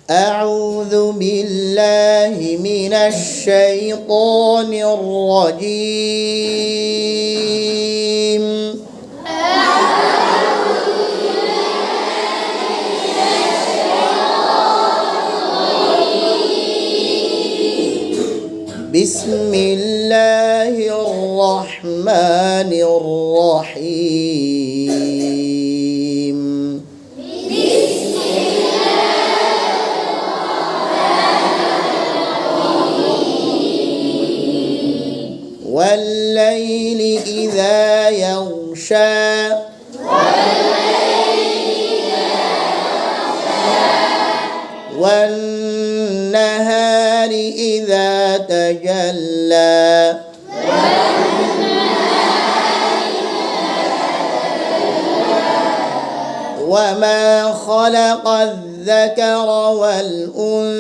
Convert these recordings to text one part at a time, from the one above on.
أعوذ بالله من الشيطان الرجيم بسم الله الرحمن الرحيم والليل إذا يغشى والنهار إذا تجلى وما خلق الذكر والأنثى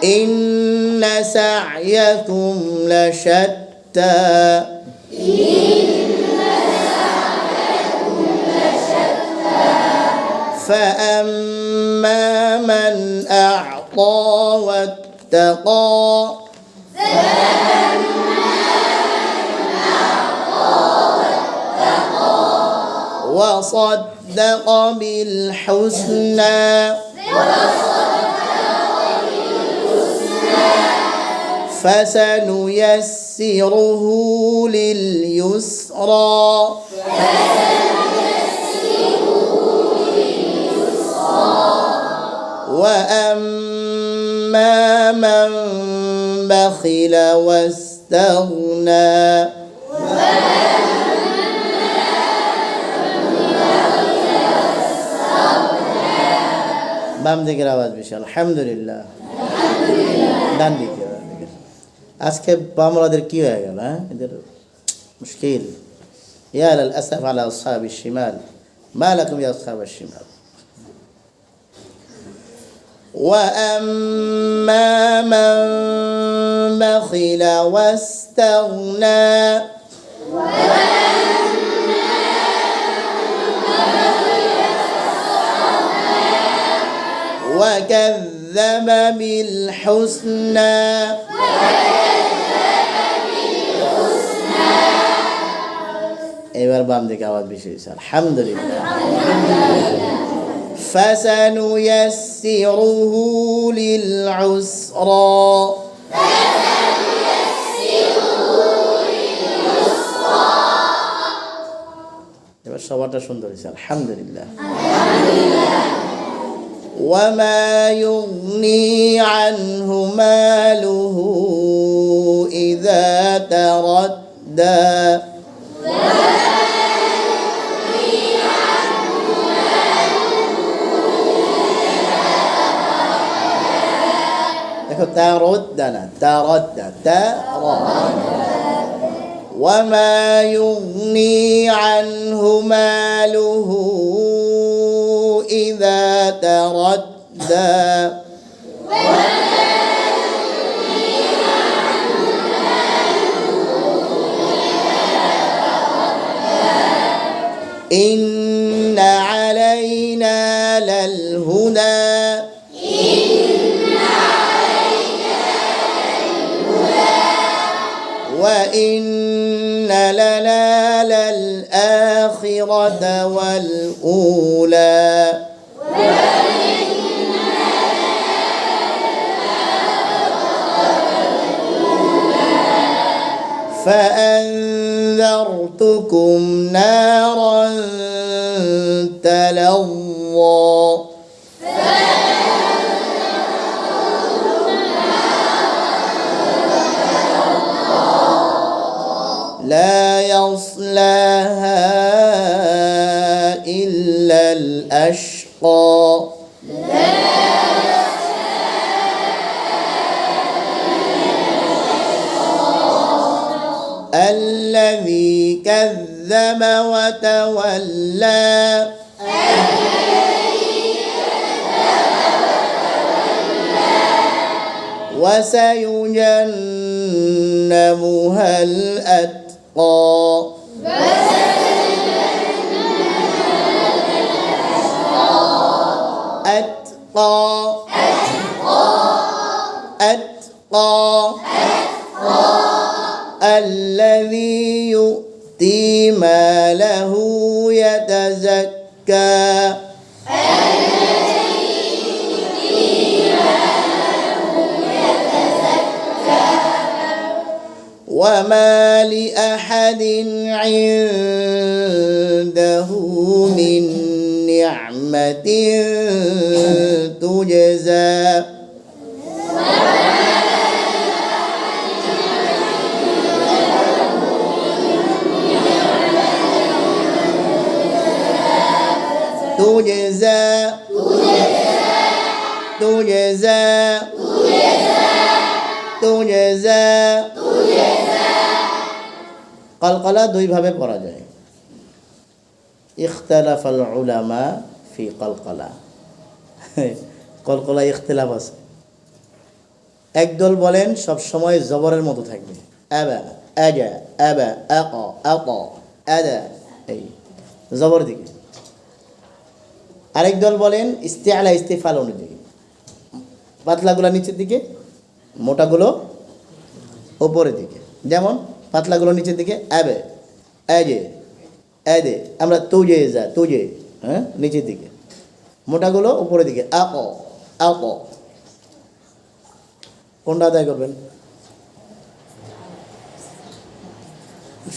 إن سعيكم لشتى فأما من أعطى واتقى وصدق بالحسنى فسنيسره لليسرى وأما من بخل واستغنى বাম দিকের আওয়াজ বেশি আলহামদুলিল্লাহ ডান দিকে আজকে বামরাদের কি হয়ে গেল এদের মুশকিল ইয়া লালআসাফ আলা আসহাব الشمال ما لكم يا أصحاب الشمال وأما من بخل واستغنى وكذب بالحسنى এবার বাম দিকে আওয়াজ বেশি হয়েছে আলহামদুলিল্লাহ فسنيسره للعسرى এবার সবারটা সুন্দর হয়েছে আলহামদুলিল্লাহ وما يغني عنه ماله إذا تردى تردنا تردى وما يغني عنه ماله إذا تردى إن علينا للهدى وإن لنا للآخرة والأولى فأنذرتكم نارا تلظى لا يصلاها إلا الأشقى الذي كذب وتولى وسيجنبها الأتقى أتقى أتقى الذي يؤتي ماله يتزكى وما لأحد عنده من نعمة تجزى তুজজা কলকলা দুই ভাবে পড়া যায়। ইখতালাফাল উলামা ফি কলকলা, কলকলা ইখতিলাফ আছে। একদল বলেন সব সময় জবরের মতো থাকবে, আবা আজা আবা আক আক আদা, এই জবর দিকে। আরেক দল বলেন ইস্তিআলা ইস্তিফাল অনুযায়ী, পাতলাগুলো নিচের দিকে, মোটাগুলো ওপরের দিকে। যেমন পাতলাগুলো নিচের দিকে, আবে আজে আদে, আমরা তুজে যা তুজে, হ্যাঁ নিচের দিকে, মোটাগুলো উপরের দিকে, আক আক। কোনটা আদায় করবেন?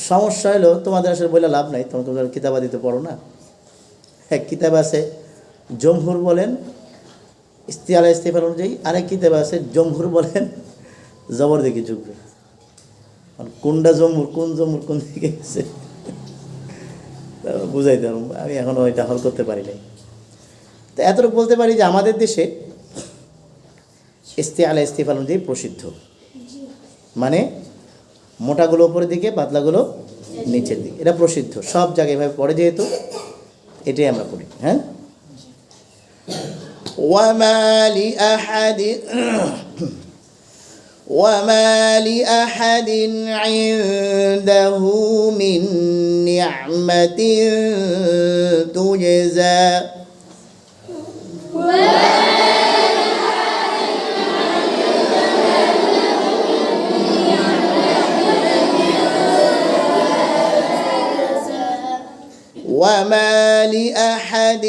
সমস্যা হলো তোমাদের আসলে বলে লাভ নাই, তোমাদের কিতাবাদিতে পড়ো না। এক কিতাব আছে জমহুর বলেন ইস্তিআলা ইস্তিফাল অনুযায়ী, আরেক কিতাব আছে জমহুর বলেন জবর দিকে ঝুঁকবে। কোনটা জমহুর, কোন জমহুর কোন দিকে গেছে বুঝাইতে পারবো, আমি এখনও ওইটা হল করতে পারি নাই। তো এতটুকু বলতে পারি যে আমাদের দেশে ইস্তিআলা ইস্তিফাল অনুযায়ী প্রসিদ্ধ, মানে মোটাগুলো উপরের দিকে, পাতলাগুলো নিচের দিকে, এটা প্রসিদ্ধ। সব জায়গায় এভাবে পড়ে যেহেতু এটাই আমরা পড়ি। হ্যাঁ, وما لأحد عنده من نعمة تجزى وما لأحد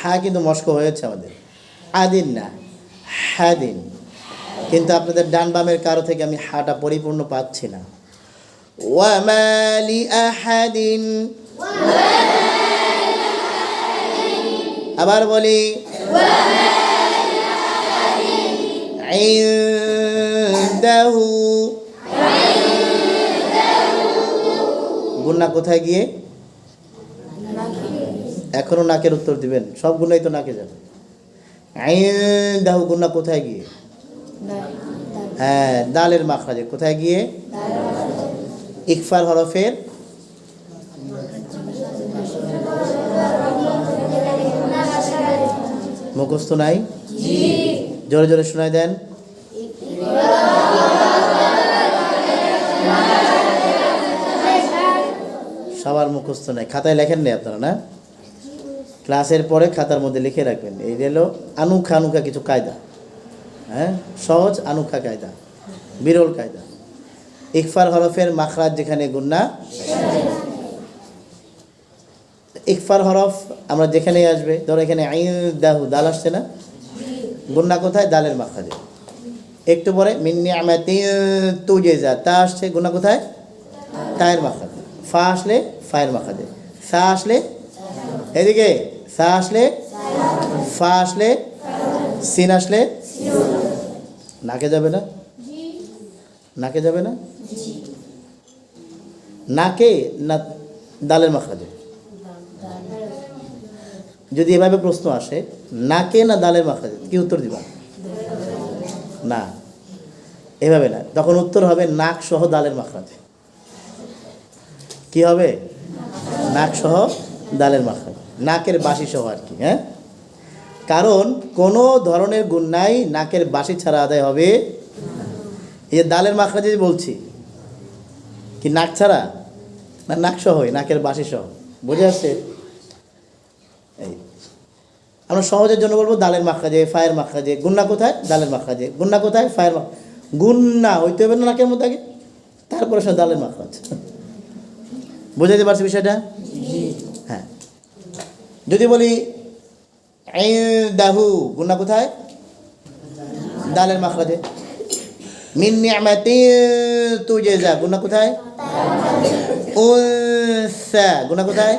হা কিন্তু মস্ক হয়েছে আমাদের, আদিন না হাদিন, কিন্তু আপনাদের ডান বামের কারো থেকে আমি হাটা পরিপূর্ণ পাচ্ছি না। ওয়ামা লিআহাদিন, আবার বলি ইনদাহু, গুন্না কোথায় গিয়ে? এখনো নাকের উত্তর দিবেন, সব গুণাই তো নাকে যাবে। ইনদাহু গুন্না কোথায় গিয়ে? হ্যাঁ, দালের মাখরাজে। কোথায় গিয়ে? ইকফার হরফের মুখস্থ নাই? জোরে জোরে শোনায় দেন। সবার মুখস্থ নাই, খাতায় লেখেন নেই আপনারা না? ক্লাসের পরে খাতার মধ্যে লিখে রাখবেন। এই হলো আনুখা আনুখা কিছু কায়দা, হ্যাঁ সহজ আনুখা কায়দা, বিরল কায়দা। ইকফার হরফের মাখরাজ যেখানে গুন্না, ইকফার হরফ আমরা যেখানেই আসবে, ধরো এখানে ইনদাহু দাল আসছে না, গুন্না কোথায়? দালের মাখরাজে। একটু পরে মিন নিআমাতিন তুজজা, তা আসছে, গুন্না কোথায়? তায়ের মাখরাজে। ফা আসলে ফায়ের মাখরাজে, সা আসলে এদিকে, সা আসলে, ফা আসলে, সিন আসলে নাকে যাবে না? নাকে যাবে না? নাকে না দালের মাখরাজে? যদি এভাবে প্রশ্ন আসে নাকে না দালের মাখরাজে, কি উত্তর দিবা? না, এভাবে না, তখন উত্তর হবে নাক সহ দালের মাখরাজে। কি হবে? নাক সহ দালের মাখরাজে, নাকের বাঁশি সহ আর কি। হ্যাঁ, কারণ কোনো ধরনের গুন্নাই নাকের বাঁশি ছাড়া আদায় হবে এই যে দালের মাখরাজ যে বলছি, কি নাক ছাড়া না নাক সহই, নাকের বাসি সহ? বুঝে আসছে? এই আমরা সহজের জন্য বলবো দালের মাখরাজে, ফায়ের মাখরাজে। গুন্না কোথায়? দালের মাখরাজে। গুন্না কোথায়? ফায়ের গুন্না হইতে হবে না নাকের মধ্যে আগে, তারপরে সব দালের মাখরাজ। বুঝাইতে পারছি বিষয়টা? হ্যাঁ। যদি বলি ইনদাহু, গুন্না কোথায়? দালের মাখরাজে। মিন নি'মাতিন তুজজা, গুন্না কোথায়? উনসা, গুন্না কোথায়?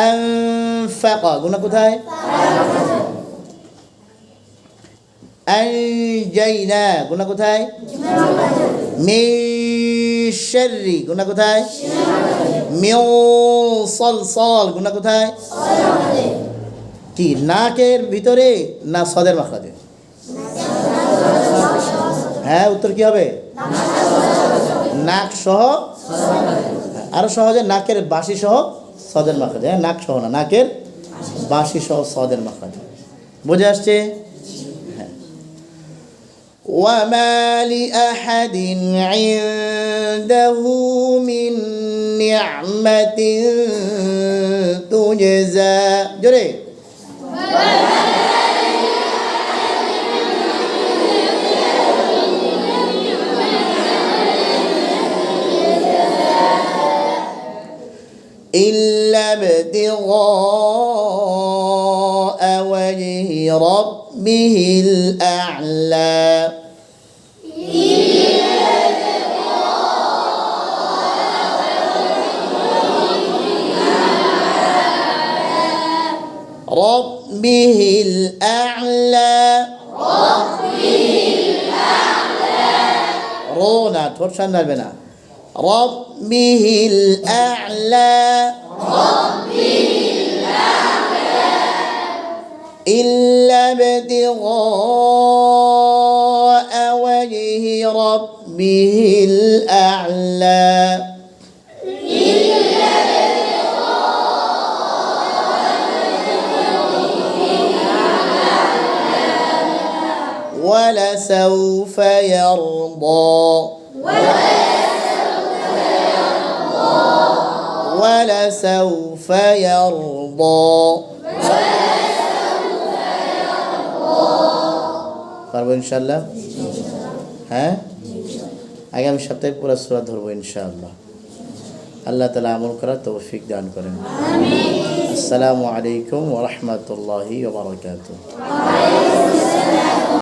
আনফাকা, গুন্না কোথায়? আনজাইনা, গুন্না কোথায়? মিন শাররি, গুন্না কোথায়? মিন সলসল, গুন্না কোথায়? কি নাকের ভিতরে না সদের মাখরাজে? হ্যাঁ, উত্তর কি হবে? নাক সহ। আরো সহজে নাকের বাসি সহ সদের মাখরাজে। হ্যাঁ, নাক সহ না, নাকের বাসি সহ সদের মাখরাজে। বুঝে আসছে? হ্যাঁ। وما لأحد عنده من نعمة تجزى جري إلا ابتغاء وجه ربه الأعلى ربه الأعلى رونا تورشان نالبنا ربه الأعلى إلا ابتغاء وجه ربه الأعلى ولسوف يرضى ولسوف يرضى পারবো ইনশাআল্লাহ? হ্যাঁ, আগামী সপ্তাহে পুরো সূরা ধরবো ইনশাআল্লাহ। আল্লাহ তাআলা আমল করার তৌফিক দান করেন। আসসালামু আলাইকুম ওয়া রাহমাতুল্লাহি ওয়া বারাকাতুহু।